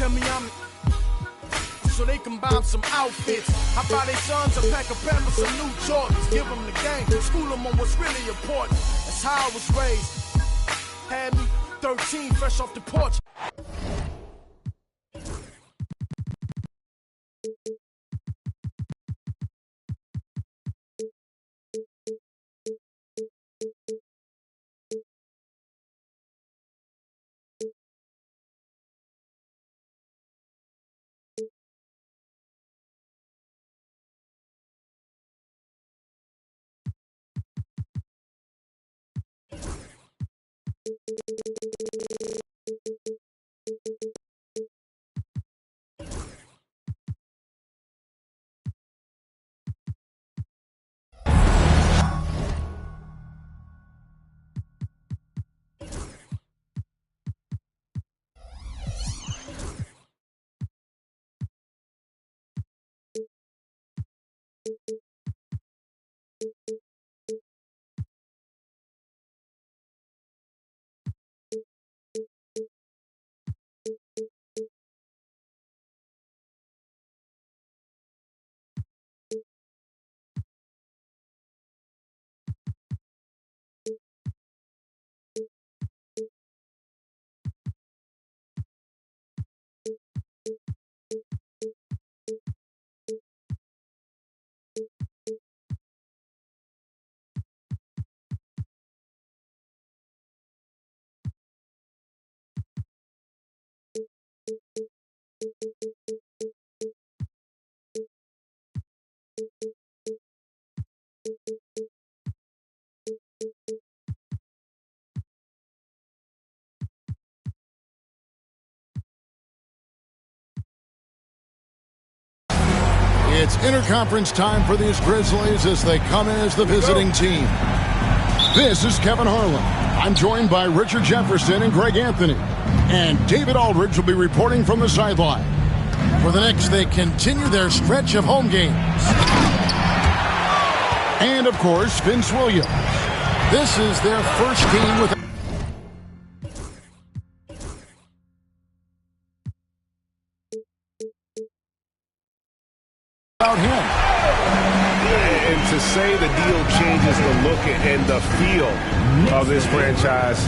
tell me I'm so they can buy them some outfits. I buy their sons a pack of Pampers, some new Jordans. Give them the game, school them on what's really important. That's how I was raised. Had me 13, fresh off the porch. It's interconference time for these Grizzlies as they come in as the visiting team. This is Kevin Harlan. I'm joined by Richard Jefferson and Greg Anthony. And David Aldridge will be reporting from the sideline. For the Knicks, they continue their stretch of home games. And, of course, Vince Williams. This is their first game with... about him. And to say the deal changes the look and the feel of this franchise,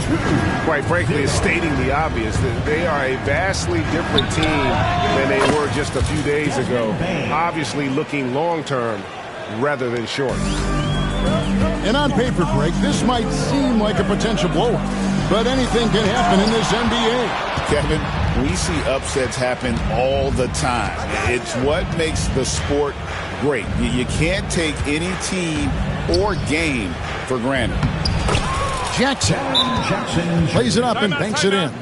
quite frankly, is stating the obvious. That they are a vastly different team than they were just a few days ago. Obviously looking long-term rather than short. And on paper, Greg, this might seem like a potential blowout, but anything can happen in this NBA. Kevin, we see upsets happen all the time. It's what makes the sport great. You can't take any team or game for granted. Jackson plays it up and banks it in.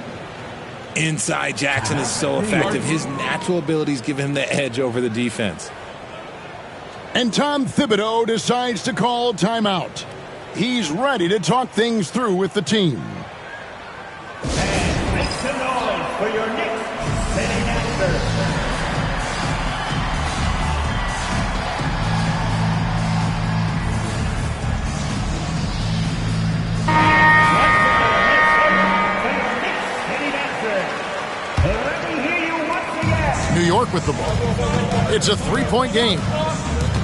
Inside Jackson is so effective. His natural abilities give him the edge over the defense. And Tom Thibodeau decides to call timeout. He's ready to talk things through with the team. And make some noise for your Knicks setting answer. New York with the ball. It's a three-point game.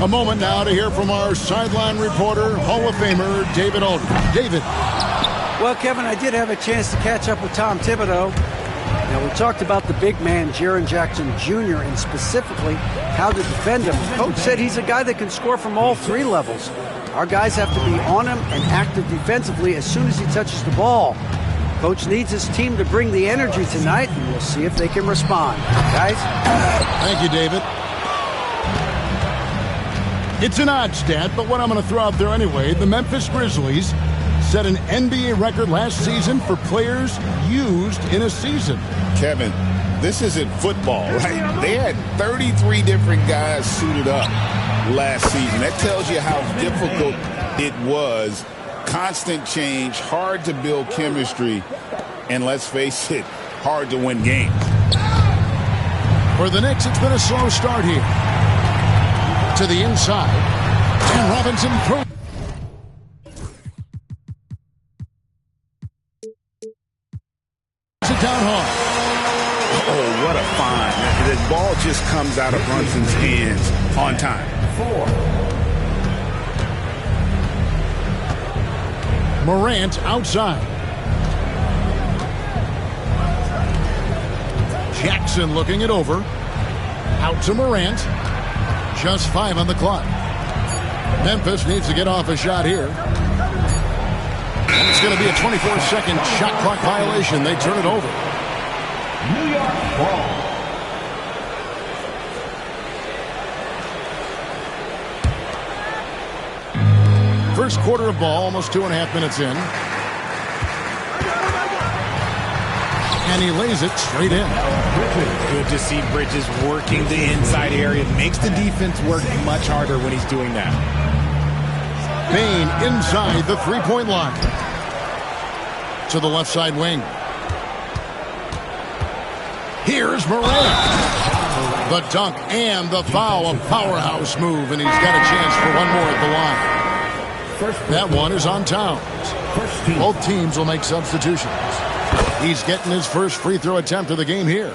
A moment now to hear from our sideline reporter, Hall of Famer David Aldridge. David. Well, Kevin, I did have a chance to catch up with Tom Thibodeau. Now, we talked about the big man, Jaren Jackson Jr., and specifically how to defend him. Coach said he's a guy that can score from all three levels. Our guys have to be on him and active defensively as soon as he touches the ball. Coach needs his team to bring the energy tonight, and we'll see if they can respond. Guys? Thank you, David. It's an odd stat, but what I'm going to throw out there anyway, the Memphis Grizzlies set an NBA record last season for players used in a season. Kevin, this isn't football, right? They had 33 different guys suited up last season. That tells you how difficult it was. Constant change, hard to build chemistry, and let's face it, hard to win games. For the Knicks, it's been a slow start here. To the inside, and Robinson throws it down hard. Oh, what a fine the ball just comes out of Brunson's hands on time. 4. Morant outside. Jackson looking it over. Out to Morant. Just 5 on the clock. Memphis needs to get off a shot here. And it's going to be a 24-second shot clock violation. They turn it over. New York ball. First quarter of ball, almost 2.5 minutes in. And he lays it straight in. Good to see Bridges working the inside area. Makes the defense work much harder when he's doing that. Bane inside the three-point line. To the left side wing. Here's Morant. The dunk and the foul. A powerhouse move, and he's got a chance for one more at the line. That one is on Towns. Both teams will make substitutions. He's getting his first free throw attempt of the game here.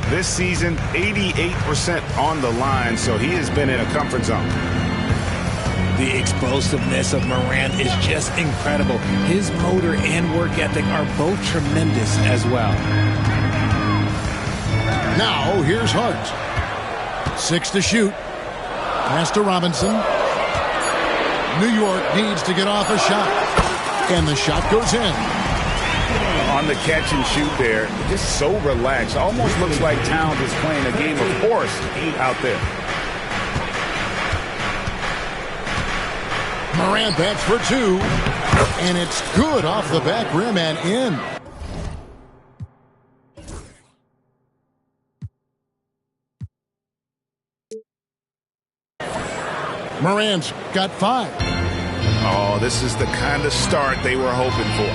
This season, 88% on the line, so he has been in a comfort zone. The explosiveness of Morant is just incredible. His motor and work ethic are both tremendous as well. Now, here's Hart. 6 to shoot. Pass to Robinson. New York needs to get off a shot. And the shot goes in. On the catch and shoot there, just so relaxed. Almost looks like Towns is playing a game of horse out there. Morant bats for 2. And it's good off the back rim and in. Morant's got 5. Oh, this is the kind of start they were hoping for.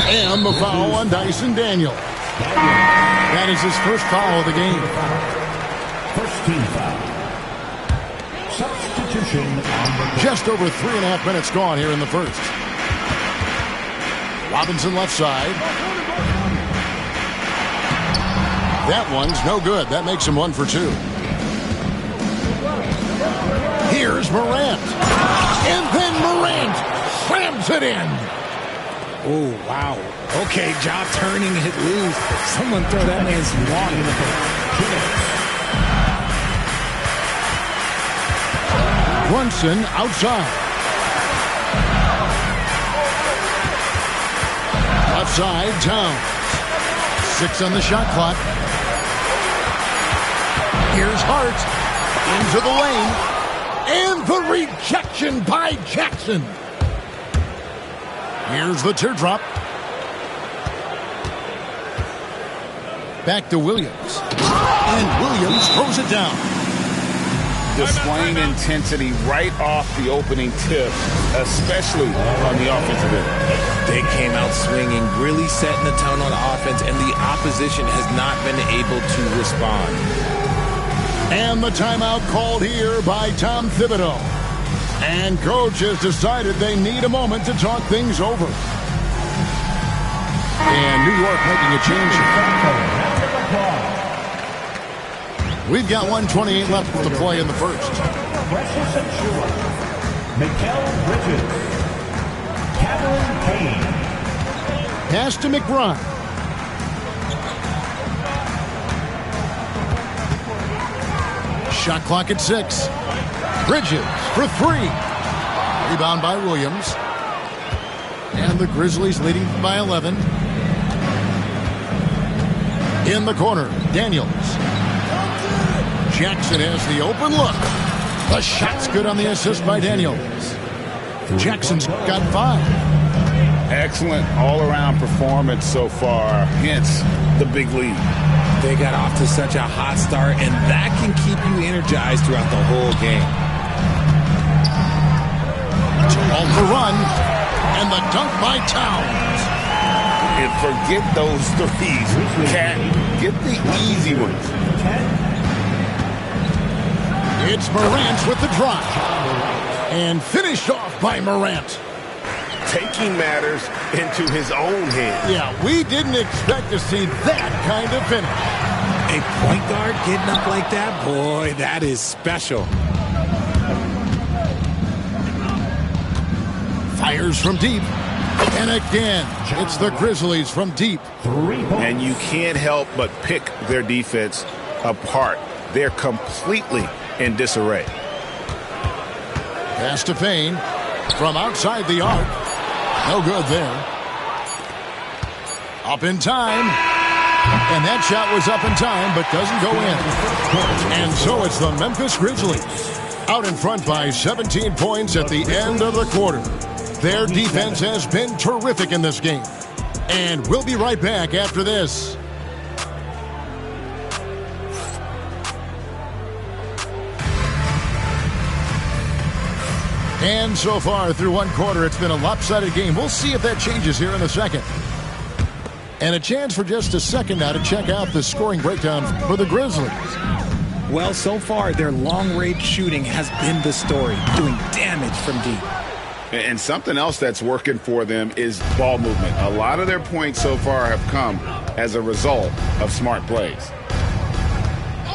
And the foul on Dyson Daniel. That is his first foul of the game. First team foul. Substitution on the Just over 3.5 minutes gone here in the first. Robinson left side. That one's no good. That makes him 1 for 2. Here's Morant. And then Morant slams it in. Oh, wow. Okay, job turning it loose. Someone throw that man some water in the book. Brunson outside. Left side, Towns. 6 on the shot clock. Here's Hart. Into the lane. And the rejection by Jackson. Here's the teardrop. Back to Williams. And Williams throws it down. Displaying intensity right off the opening tip, especially on the offensive end. They came out swinging, really setting the tone on offense, and the opposition has not been able to respond. And the timeout called here by Tom Thibodeau. And coach has decided they need a moment to talk things over. And New York making a change here. We've got 1:28 left to play in the first. Precious and sure. Mikal Bridges. Cameron Payne. Pass to McBride. Shot clock at 6. Bridges for 3. Rebound by Williams. And the Grizzlies leading by 11. In the corner, Daniels. Jackson has the open look. The shot's good on the assist by Daniels. Jackson's got 5. Excellent all-around performance so far, hence the big lead. They got off to such a hot start, and that can keep you energized throughout the whole game. On the run, and the dunk by Towns. And forget those threes. Cat, get the easy ones. It's Morant with the drive. And finished off by Morant. Taking matters into his own hands. Yeah, we didn't expect to see that kind of finish. A point guard getting up like that, boy, that is special. Fires from deep. And again, it's the Grizzlies from deep. And you can't help but pick their defense apart. They're completely in disarray. Pass to Payne from outside the arc. No good there. Up in time. And that shot was up in time, but doesn't go in. And so it's the Memphis Grizzlies out in front by 17 points at the end of the quarter. Their defense has been terrific in this game. And we'll be right back after this. And so far through one quarter, it's been a lopsided game. We'll see if that changes here in a second. And a chance for just a second now to check out the scoring breakdown for the Grizzlies. Well, so far, their long-range shooting has been the story, doing damage from deep. And something else that's working for them is ball movement. A lot of their points so far have come as a result of smart plays.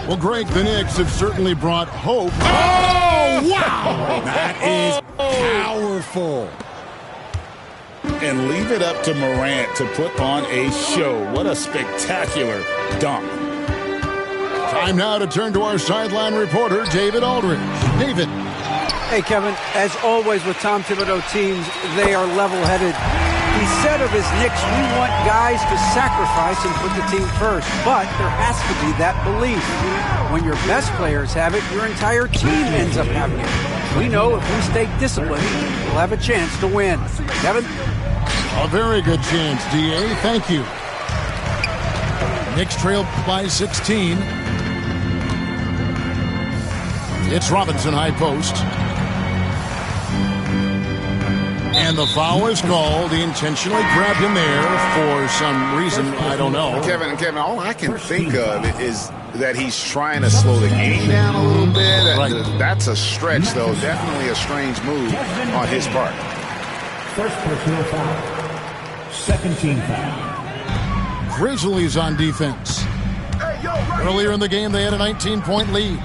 Well, Greg, the Knicks have certainly brought hope. Oh, wow! That is powerful. And leave it up to Morant to put on a show. What a spectacular dunk. Time now to turn to our sideline reporter, David Aldridge. David. Hey, Kevin, as always with Tom Thibodeau teams, they are level-headed. He said of his Knicks, we want guys to sacrifice and put the team first. But there has to be that belief. When your best players have it, your entire team ends up having it. We know if we stay disciplined, we'll have a chance to win. Kevin? A very good chance, D.A. Thank you. Knicks trail by 16. It's Robinson high post. And the foul is called. He intentionally grabbed him there for some reason. I don't know. Kevin, all I can think of is that he's trying to slow the game down a little bit. Right. That's a stretch, though. Definitely a strange move on his part. First personal foul. Second team foul. Grizzlies on defense. Earlier in the game, they had a 19-point lead.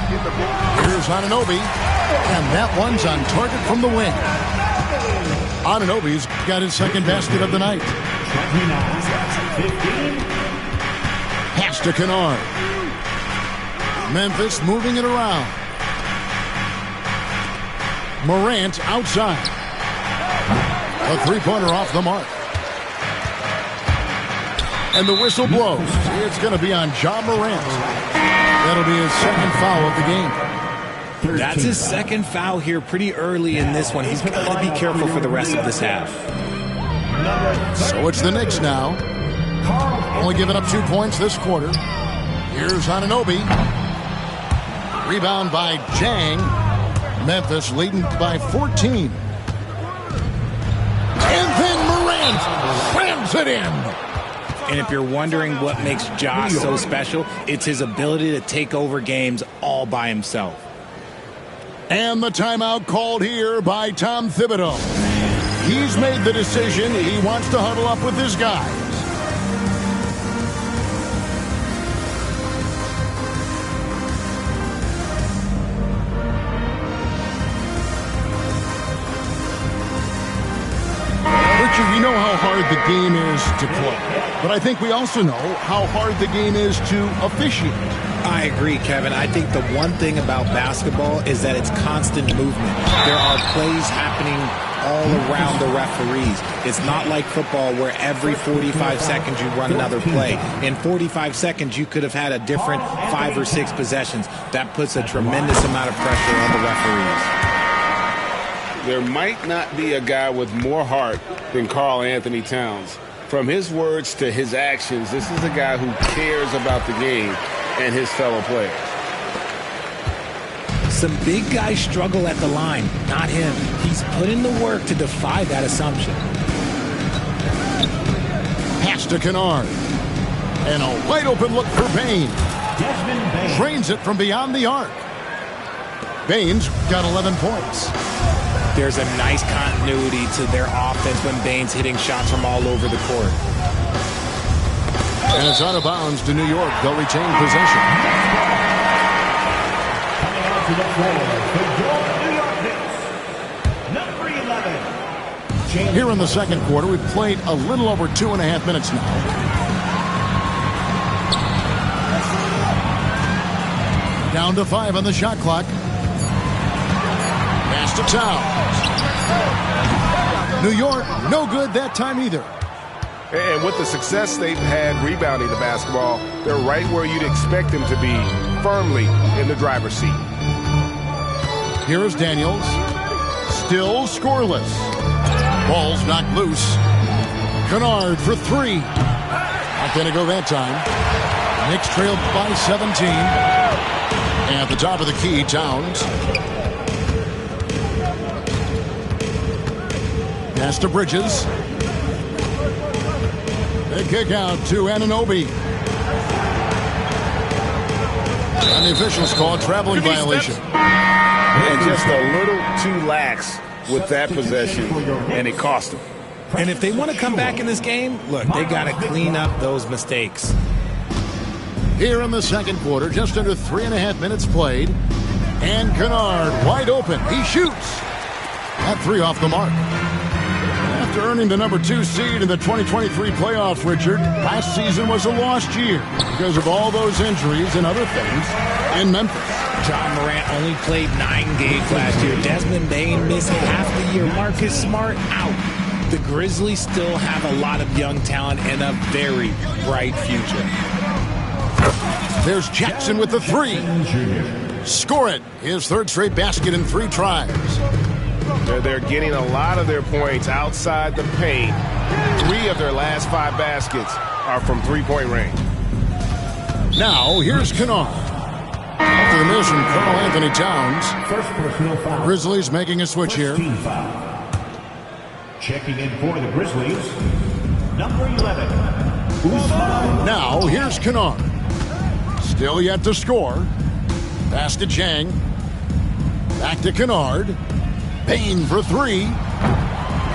Here's Anunoby. And that one's on target from the wing. Anunoby's got his second basket of the night. 29-15. Pass to Kennard. Memphis moving it around. Morant outside. A three-pointer off the mark. And the whistle blows. It's going to be on Ja Morant. That'll be his second foul of the game. That's his second foul here pretty early in this one. He's got to be careful for the rest of this half. So it's the Knicks now. Only giving up 2 points this quarter. Here's Anunoby. Rebound by Jang. Memphis leading by 14. And then Morant slams it in. And if you're wondering what makes Josh so special, it's his ability to take over games all by himself. And the timeout called here by Tom Thibodeau. He's made the decision. He wants to huddle up with his guys. Richard, we know how hard the game is to play, but I think we also know how hard the game is to officiate. I agree, Kevin. I think the one thing about basketball is that it's constant movement. There are plays happening all around the referees. It's not like football where every 45 seconds you run another play. In 45 seconds, you could have had a different 5 or 6 possessions. That puts a tremendous amount of pressure on the referees. There might not be a guy with more heart than Karl Anthony Towns. From his words to his actions, this is a guy who cares about the game and his fellow players. Some big guys struggle at the line, not him. He's put in the work to defy that assumption. Pass to Kennard. And a wide open look for Bain. Drains it from beyond the arc. Bain's got 11 points. There's a nice continuity to their offense when Bain's hitting shots from all over the court. And it's out of bounds to New York. They'll retain possession. Coming out to the floor for your New York Knicks, number 11. Here in the second quarter, we've played a little over 2.5 minutes now. Down to 5 on the shot clock. Pass to Towns. New York, no good that time either. And with the success they've had rebounding the basketball, they're right where you'd expect them to be, firmly in the driver's seat. Here is Daniels. Still scoreless. Ball's knocked loose. Kennard for 3. Not going to go that time. Knicks trailed by 17. At the top of the key, Towns. Pass to Bridges. The kick out to Anunoby. And the officials call a traveling violation. And just a little too lax with that possession, and it cost them. And if they want to come back in this game, look, they got to clean up those mistakes. Here in the second quarter, just under 3.5 minutes played. And Kennard wide open. He shoots. That 3 off the mark. After earning the number 2 seed in the 2023 playoffs, Richard, last season was a lost year because of all those injuries and other things in Memphis. John Morant only played 9 games last year. Desmond Bain missed half the year. Marcus Smart out. The Grizzlies still have a lot of young talent and a very bright future. There's Jackson with the 3. Score it. His 3rd straight basket in 3 tries. They're getting a lot of their points outside the paint. 3 of their last 5 baskets are from three-point range. Now, here's Kennard. After the miss from Karl Anthony Towns. First personal foul. Grizzlies making a switch here. Team foul. Checking in for the Grizzlies, number 11. Now, here's Kennard. Still yet to score. Pass to Chang. Back to Kennard. Payne for 3.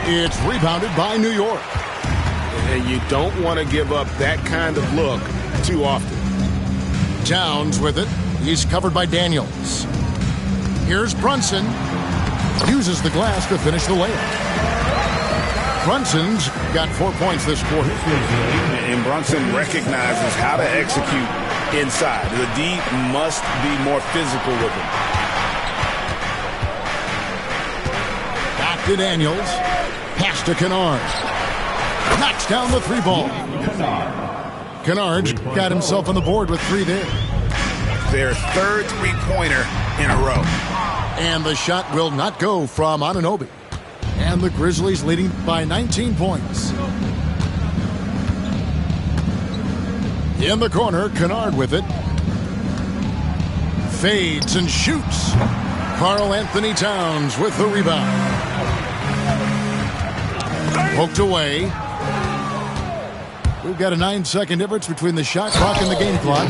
It's rebounded by New York. And you don't want to give up that kind of look too often. Towns with it. He's covered by Daniels. Here's Brunson. Uses the glass to finish the layup. Brunson's got 4 points this quarter. And Brunson recognizes how to execute inside. The D must be more physical with him. Back to Daniels. Pass to Kennard. Knocks down the 3 ball. Kennard's got himself on the board with 3 there. Their 3rd three-pointer in a row. And the shot will not go from Anunoby. And the Grizzlies leading by 19 points. In the corner, Kennard with it. Fades and shoots. Karl Anthony Towns with the rebound. Poked away. We've got a 9-second difference between the shot clock and the game clock.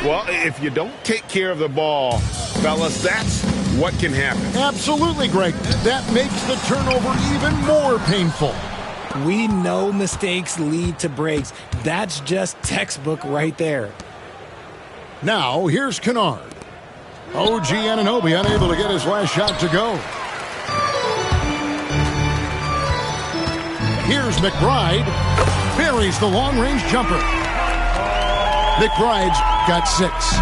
Well, if you don't take care of the ball, fellas, that's what can happen. Absolutely, Greg. That makes the turnover even more painful. We know mistakes lead to breaks. That's just textbook right there. Now, here's Kennard. OG Anunoby unable to get his last shot to go. Here's McBride. Buries the long-range jumper. McBride's got 6.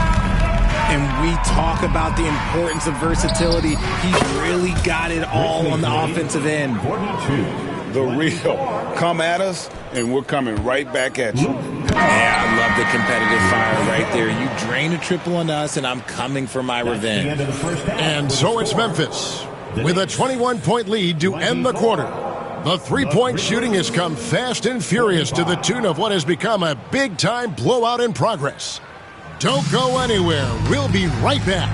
And we talk about the importance of versatility. He's really got it all on the offensive end. 42. The real. Come at us, and we're coming right back at you. Yeah, I love the competitive fire right there. You drain a triple on us, and I'm coming for my revenge. And so it's Memphis with a 21-point lead to end the quarter. The 3-point shooting has come fast and furious to the tune of what has become a big-time blowout in progress. Don't go anywhere. We'll be right back.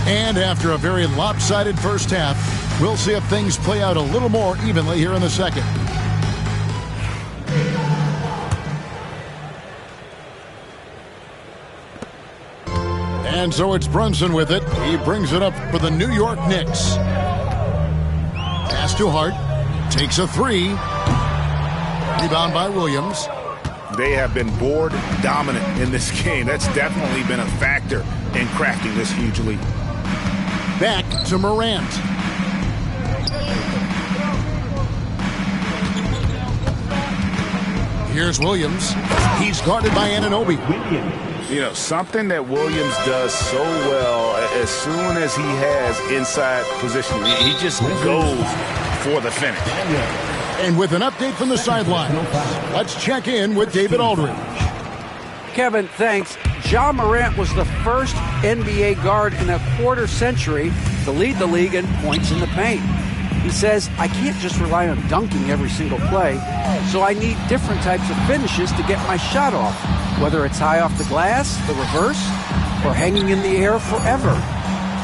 And after a very lopsided first half, we'll see if things play out a little more evenly here in the second. And so it's Brunson with it. He brings it up for the New York Knicks. Pass to Hart. Takes a 3. Rebound by Williams. They have been board dominant in this game. That's definitely been a factor in crafting this huge lead. Back to Morant. Here's Williams. He's guarded by Anunoby. You know, something that Williams does so well, as soon as he has inside position, he just goes for the finish. And with an update from the sideline, let's check in with David Aldridge. Kevin, thanks. Ja Morant was the first NBA guard in a quarter century to lead the league in points in the paint. He says, I can't just rely on dunking every single play, so I need different types of finishes to get my shot off, whether it's high off the glass, the reverse, or hanging in the air forever.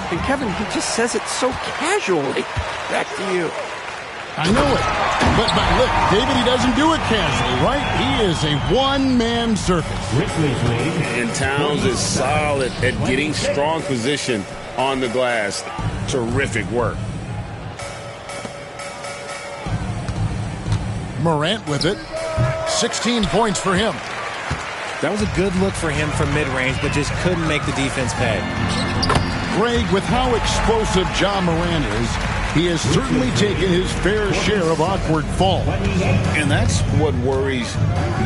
And Kevin, he just says it so casually. Back to you. I know it. But look, David, he doesn't do it casually, right? He is a one-man circus. And Towns is solid at getting strong position on the glass. Terrific work. Morant with it. 16 points for him. That was a good look for him from mid-range, but just couldn't make the defense pay. Greg, with how explosive Ja Morant is, he has certainly taken his fair share of awkward falls. And that's what worries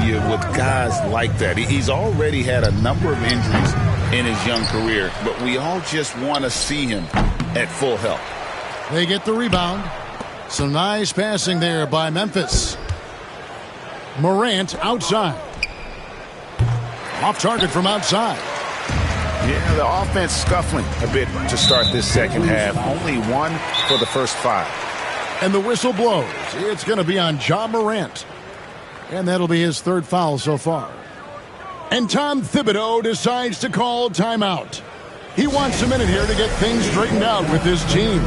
you with guys like that. He's already had a number of injuries in his young career, but we all just want to see him at full health. They get the rebound. So nice passing there by Memphis. Morant outside. Off target from outside. Yeah, the offense scuffling a bit to start this second half. Only one for the first 5. And the whistle blows. It's going to be on Ja Morant. And that'll be his 3rd foul so far. And Tom Thibodeau decides to call timeout. He wants a minute here to get things straightened out with his team.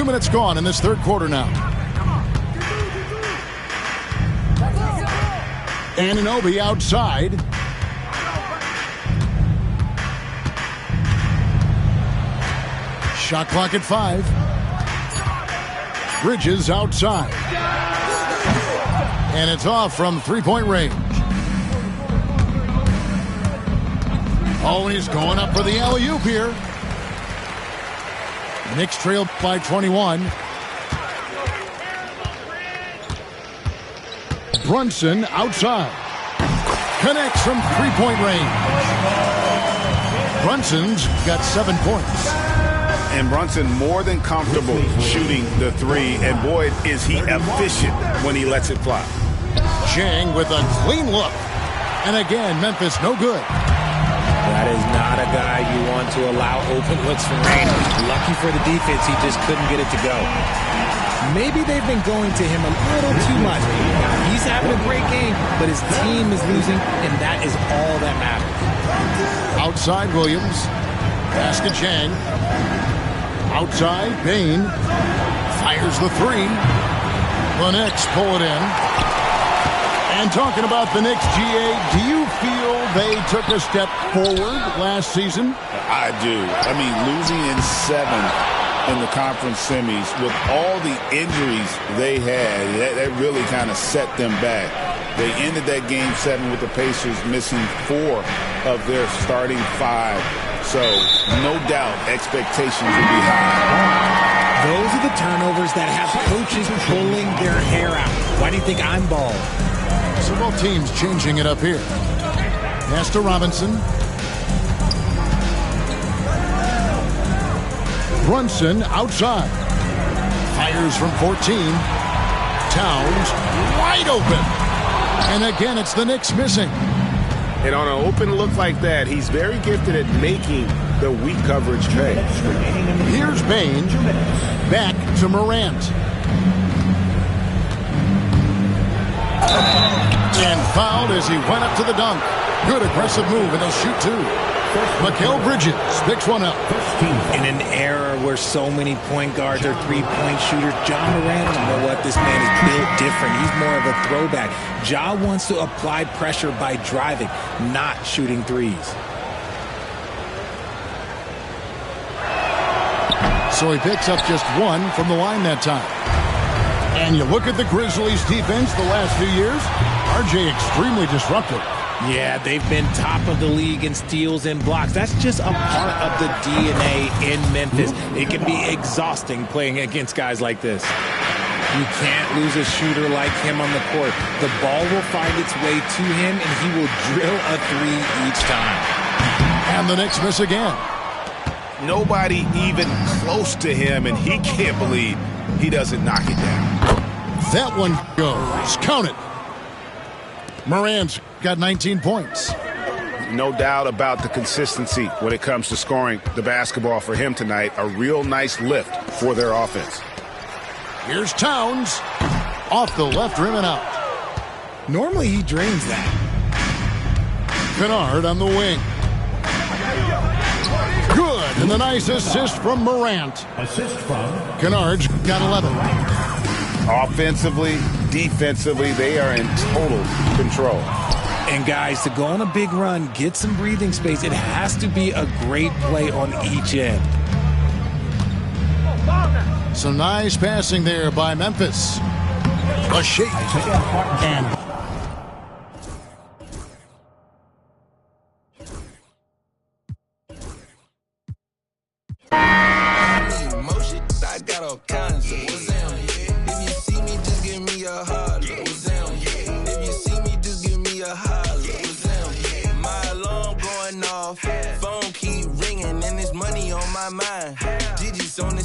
Minutes gone in this 3rd quarter now. Anunoby outside. Shot clock at 5. Bridges outside. And it's off from 3-point range. Always going up for the alley-oop here. Knicks trail by 21. Brunson outside. Connects from 3-point range. Brunson's got 7 points. And Brunson more than comfortable shooting the 3. And boy, is he efficient when he lets it fly. Chang with a clean look. And again, Memphis no good. That is not a guy you want to allow open looks from range. Lucky for the defense, he just couldn't get it to go. Maybe they've been going to him a little too much. He's having a great game, but his team is losing, and that is all that matters. Outside Williams. Pass to Chang. Outside Bain. Fires the 3. The Knicks pull it in. And talking about the Knicks, GA, do you feel they took a step forward last season? I do. I mean, losing in 7 in the conference semis with all the injuries they had, that really kind of set them back. They ended that game 7 with the Pacers missing 4 of their starting 5. So, no doubt, expectations will be high. Those are the turnovers that have coaches pulling their hair out. Why do you think I'm bald? So both teams changing it up here. Pass to Robinson. Brunson outside. Fires from 14. Towns wide open. And again, it's the Knicks missing. And on an open look like that, he's very gifted at making the weak coverage pay. Here's Bain. Back to Morant. And fouled as he went up to the dunk. Good aggressive move, and he'll shoot two. Mikal Bridges picks one up. In an era where so many point guards are three-point shooters, Ja Morant, you know what? This man is built different. He's more of a throwback. Ja wants to apply pressure by driving, not shooting threes. So he picks up just one from the line that time. And you look at the Grizzlies defense the last few years, RJ extremely disruptive. Yeah, they've been top of the league in steals and blocks. That's just a part of the DNA in Memphis. It can be exhausting playing against guys like this. You can't lose a shooter like him on the court. The ball will find its way to him, and he will drill a three each time. And the Knicks miss again. Nobody even close to him, and he can't believe he doesn't knock it down. That one goes. Count it. Morant's got 19 points. No doubt about the consistency when it comes to scoring the basketball for him tonight. A real nice lift for their offense. Here's Towns. Off the left rim and out. Normally he drains that. Kennard on the wing. Good. And a nice assist from Morant. Assist from Kennard's got 11. Offensively, defensively, they are in total control. And guys, to go on a big run, get some breathing space, it has to be a great play on each end. Some nice passing there by Memphis. A shake. And I got all kinds of if you see me, just give me a holler. If you see me, just give me a holler. My alarm going off, phone keep ringing, and there's money on my mind. Digits on the